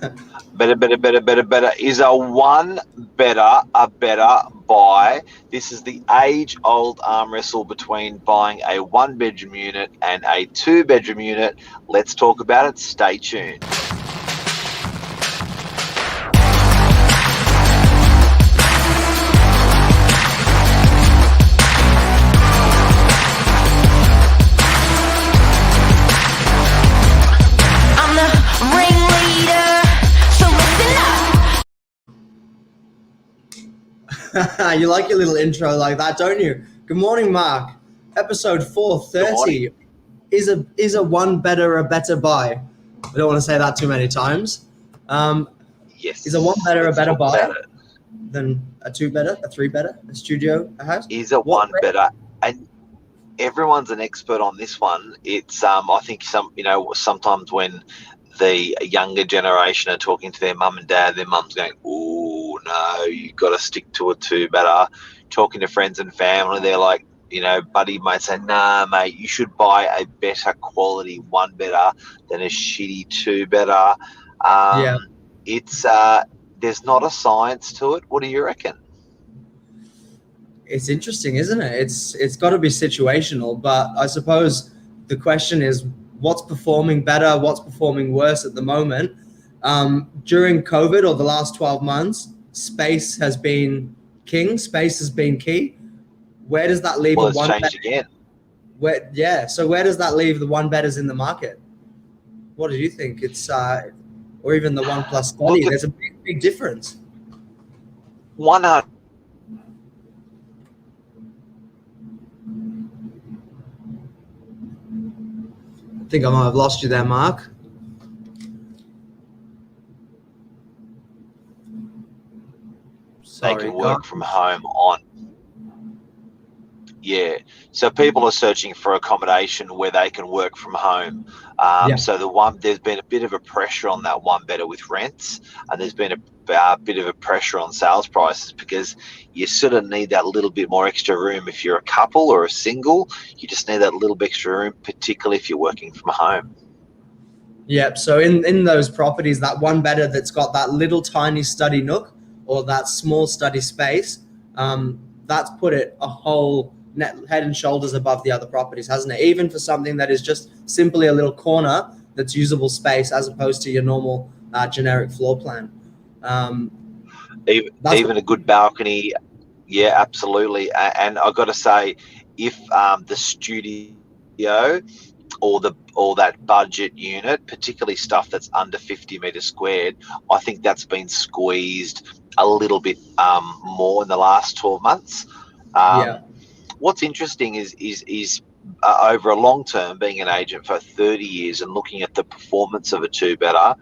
Better. Is a one better a better buy? This is the age-old arm wrestle between buying a one-bedroom unit and a two-bedroom unit. Let's talk about it. Stay tuned. You like your little intro like that, don't you? Good morning, Mark. Episode 430 is a one better a better buy. I don't want to say that too many times. Yes. Is a one better a better buy than a two better, a three better, a studio house? Is a one better, and everyone's an expert on this one. It's I think sometimes when the younger generation are talking to their mum and dad, their mum's going, "Oh no, you got to stick to a two better." Talking to friends and family, they're like, buddy might say, "Nah, mate, you should buy a better quality one better than a shitty two better." Yeah. It's there's not a science to it. What do you reckon? It's interesting, isn't it? It's got to be situational, but I suppose the question is, what's performing better, what's performing worse at the moment? During COVID or the last 12 months, space has been king, space has been key. Where does that leave it's changed again. So where does that leave the one betters in the market? What do you think? It's or even the one plus study, there's a big difference. 100. I think I might have lost you there, Mark. They can work from home on. Yeah. So people are searching for accommodation where they can work from home. So there's been a bit of a pressure on that one better with rents, and there's been a bit of a pressure on sales prices because you sort of need that little bit more extra room if you're a couple or a single. You just need that little bit extra room, particularly if you're working from home. Yep. So in those properties, that one better that's got that little tiny study nook or that small study space, that's put it a whole head and shoulders above the other properties, hasn't it? Even for something that is just simply a little corner that's usable space as opposed to your normal generic floor plan. Even a good balcony. Yeah, absolutely. And I've got to say, if the studio or that budget unit, particularly stuff that's under 50 meters squared, I think that's been squeezed a little bit more in the last 12 months. What's interesting is over a long term, being an agent for 30 years and looking at the performance of a two better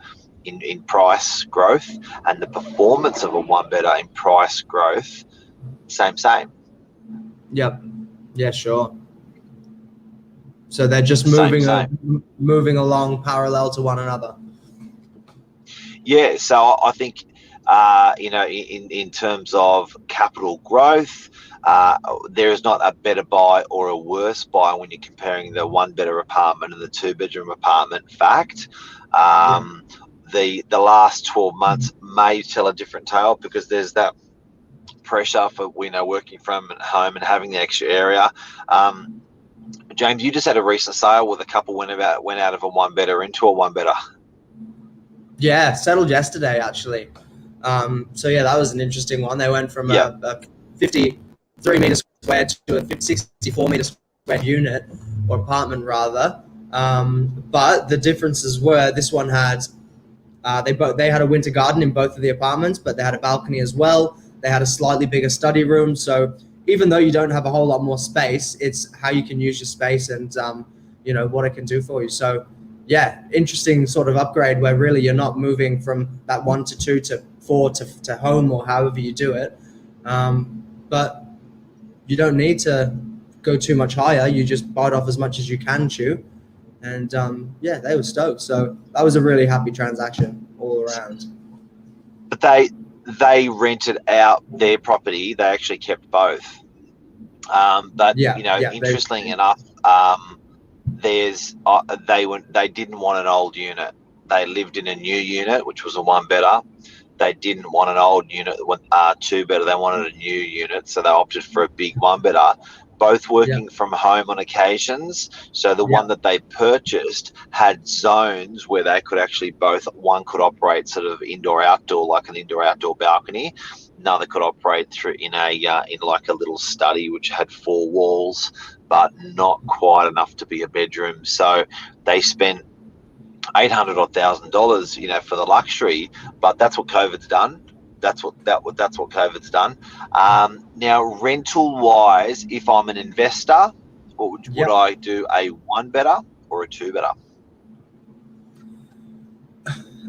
in price growth and the performance of a one better in price growth, same. Yep. Yeah, sure. So they're just moving along parallel to one another. Yeah. So I think, in terms of capital growth, there is not a better buy or a worse buy when you're comparing the one better apartment and the two bedroom apartment. Fact, the last 12 months may tell a different tale because there's that pressure for working from home and having the extra area. James, you just had a recent sale with a couple went out of a one better into a one better. Yeah, settled yesterday actually. So yeah, that was an interesting one. They went from a 53 meter squared to a 64 meter squared unit or apartment rather. But the differences were this one had they had a winter garden in both of the apartments, but they had a balcony as well. They had a slightly bigger study room. So even though you don't have a whole lot more space, it's how you can use your space and what it can do for you. So yeah, interesting sort of upgrade where really you're not moving from that 1 to 2 to 4 to home or however you do it. But you don't need to go too much higher. You just bite off as much as you can chew. And they were stoked. So that was a really happy transaction all around. But they rented out their property. They actually kept both. Interestingly enough, they didn't want an old unit. they lived in a new unit, which was a one better. They didn't want an old unit, two better. They wanted a new unit, so they opted for a big one better. Both Yeah. working from home on occasions. So the Yeah. one that they purchased had zones where they could actually one could operate sort of indoor outdoor, like an indoor outdoor balcony. Another could operate through in like a little study which had four walls, but not quite enough to be a bedroom. So they spent $800 or $1,000, for the luxury, but that's what COVID's done. That's what COVID's done. Now, rental wise, if I'm an investor, would I do a one better or a two better?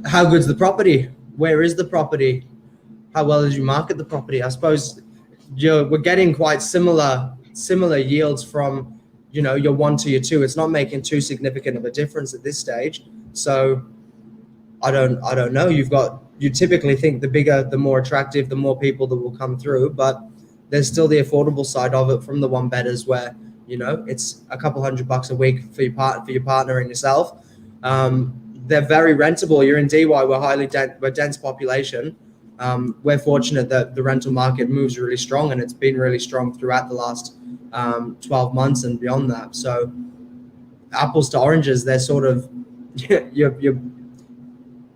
How good's the property? Where is the property? How well did you market the property? I suppose we're getting quite similar yields from your one to your two. It's not making too significant of a difference at this stage. So I don't know. You typically think the bigger, the more attractive, the more people that will come through, but there's still the affordable side of it from the one bedders where it's a couple $100 a week for your partner and yourself. They're very rentable. You're in DY. We're dense population. We're fortunate that the rental market moves really strong, and it's been really strong throughout the last 12 months and beyond that. So apples to oranges, they're sort of you're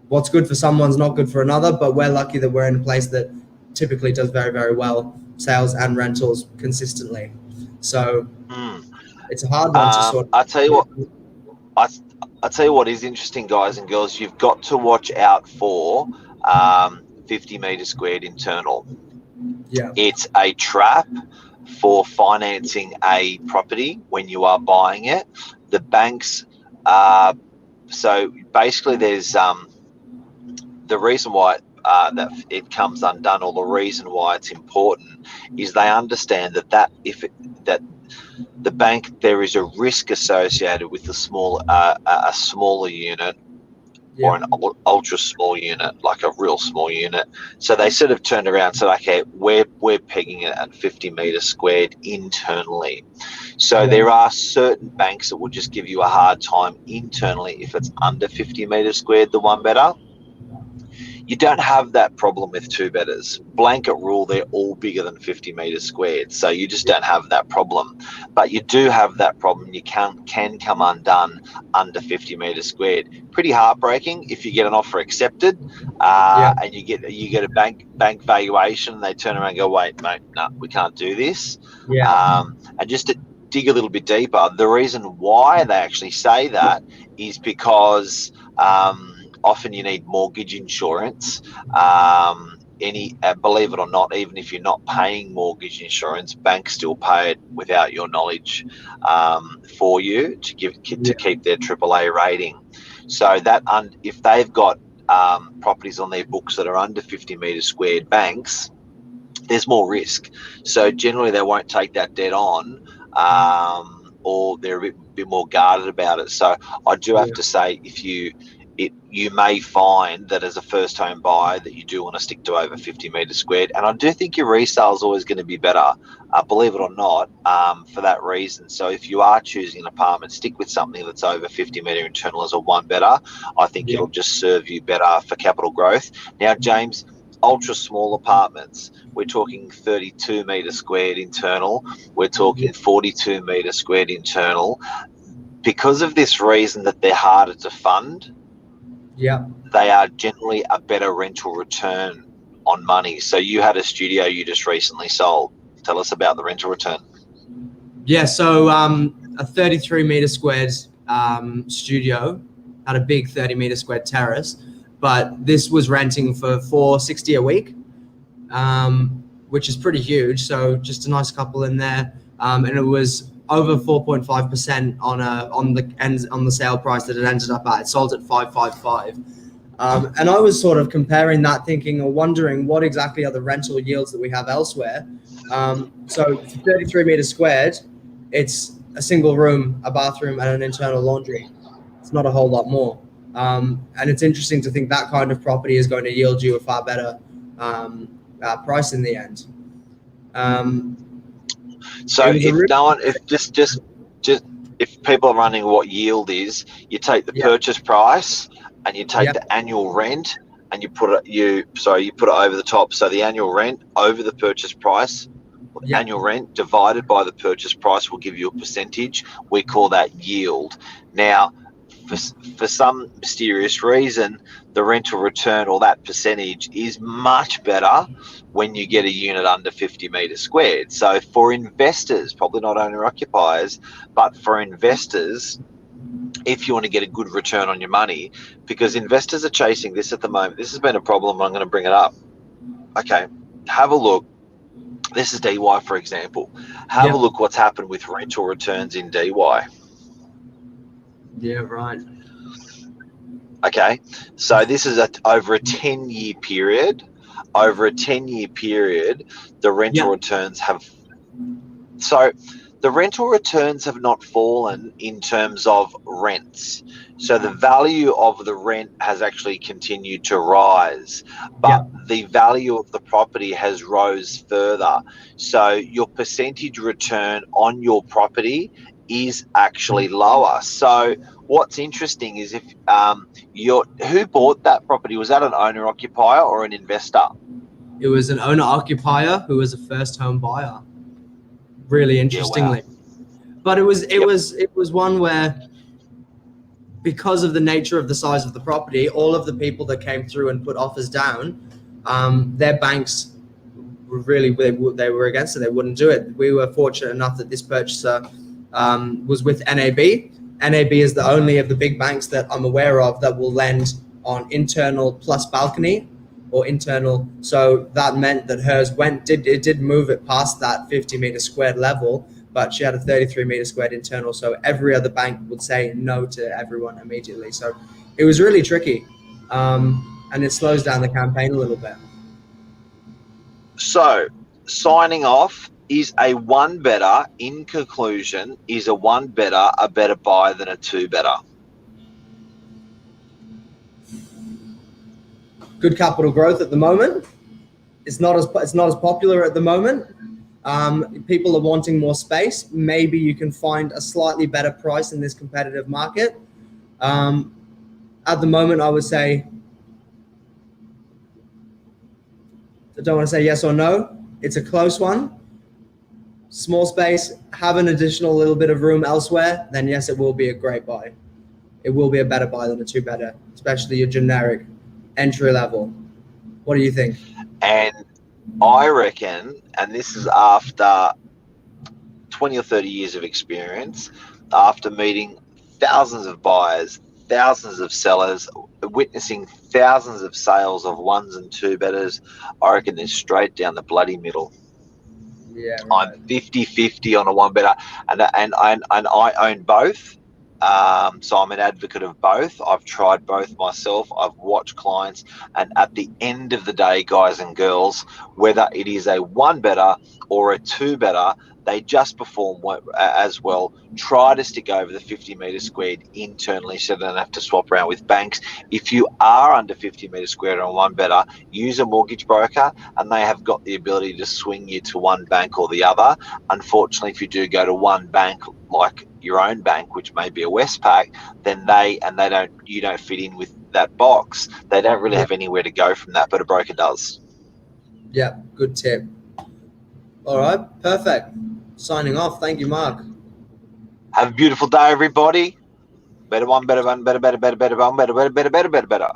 what's good for someone's not good for another, but we're lucky that we're in a place that typically does very, very well, sales and rentals consistently. So it's a hard one to sort of... I tell you what is interesting, guys and girls, you've got to watch out for 50 metre squared internal. Yeah. It's a trap for financing a property when you are buying it. The banks, so basically there's the reason why that it comes undone, or the reason why it's important, is they understand that the bank, there is a risk associated with a smaller unit, or an ultra small unit, like a real small unit. So they sort of turned around and said, okay, we're pegging it at 50 metre squared internally. So there are certain banks that will just give you a hard time internally if it's under 50 metre squared, the one better. You don't have that problem with two bedders. Blanket rule, they're all bigger than 50 metres squared, so you just don't have that problem. But you do have that problem. You can come undone under 50 metres squared. Pretty heartbreaking if you get an offer accepted, and you get a bank valuation, and they turn around and go, wait, mate, no, we can't do this. And just to dig a little bit deeper, the reason why they actually say that is because often you need mortgage insurance. Believe it or not, even if you're not paying mortgage insurance, banks still pay it without your knowledge for you to keep their AAA rating. So if they've got properties on their books that are under 50 metres squared, banks, there's more risk. So generally they won't take that debt on, or they're a bit more guarded about it. So I do have to say, you may find that as a first home buyer that you do want to stick to over 50 metres squared. And I do think your resale is always going to be better, believe it or not, for that reason. So if you are choosing an apartment, stick with something that's over 50 metre internal as a one better. I think it'll just serve you better for capital growth. Now, James, ultra small apartments, we're talking 32 metre squared internal. We're talking 42 metre squared internal. Because of this reason that they're harder to fund, they are generally a better rental return on money. So you had a studio you just recently sold. Tell us about the rental return. Yeah, so a 33 metre squared studio had a big 30 metre squared terrace, but this was renting for $460 a week, which is pretty huge. So just a nice couple in there, and it was over 4.5% on the sale price that it ended up at. It sold at 555. And I was sort of comparing that, thinking or wondering what exactly are the rental yields that we have elsewhere. So 33 meters squared, it's a single room, a bathroom, and an internal laundry. It's not a whole lot more. And it's interesting to think that kind of property is going to yield you a far better price in the end. So if people are running what yield is, you take the purchase price and you take the annual rent and you put it over the top. So the annual rent over the purchase price, annual rent divided by the purchase price will give you a percentage. We call that yield. Now, for some mysterious reason, the rental return or that percentage is much better when you get a unit under 50 metres squared. So for investors, probably not owner occupiers, but for investors, if you want to get a good return on your money, because investors are chasing this at the moment. This has been a problem. I'm going to bring it up. Okay, have a look. This is DY, for example. Have a look what's happened with rental returns in DY. Yeah, right. Okay, so this is over a 10-year period. Over a 10-year period, the rental returns have... So the rental returns have not fallen in terms of rents. So the value of the rent has actually continued to rise, but the value of the property has rose further. So your percentage return on your property is actually lower. So what's interesting is if who bought that property? Was that an owner occupier or an investor? It was an owner occupier who was a first home buyer. Really interestingly. But it was one where, because of the nature of the size of the property, all of the people that came through and put offers down, their banks were really, they were against it. They wouldn't do it. We were fortunate enough that this purchaser was with NAB. NAB is the only of the big banks that I'm aware of that will lend on internal plus balcony or internal. So that meant that hers did move it past that 50 meter squared level, but she had a 33 meter squared internal. So every other bank would say no to everyone immediately. So it was really tricky. And it slows down the campaign a little bit. So signing off, is a one better, in conclusion, is a one better a better buy than a two better? Good capital growth at the moment. It's not as popular at the moment. People are wanting more space. Maybe you can find a slightly better price in this competitive market. At the moment, I would say, I don't want to say yes or no. It's a close one. Small space, have an additional little bit of room elsewhere, then yes, it will be a great buy. It will be a better buy than a two better, especially your generic entry level. What do you think? And I reckon, and this is after 20 or 30 years of experience, after meeting thousands of buyers, thousands of sellers, witnessing thousands of sales of ones and two betters, I reckon they're straight down the bloody middle. Yeah, right. I'm 50-50 on a one better, and I own both. So I'm an advocate of both. I've tried both myself. I've watched clients, and at the end of the day, guys and girls, whether it is a one better or a two better, they just perform as well. Try to stick over the 50 meter squared internally so they don't have to swap around with banks. If you are under 50 meter squared on one better, use a mortgage broker, and they have got the ability to swing you to one bank or the other. Unfortunately, if you do go to one bank, like your own bank, which may be a Westpac, then you don't fit in with that box. They don't really have anywhere to go from that, but a broker does. Yeah, good tip. All right, perfect. Signing off. Thank you, Mark. Have a beautiful day, everybody. Better one, better one, better, better, better, better one, better, better, better, better, better, better.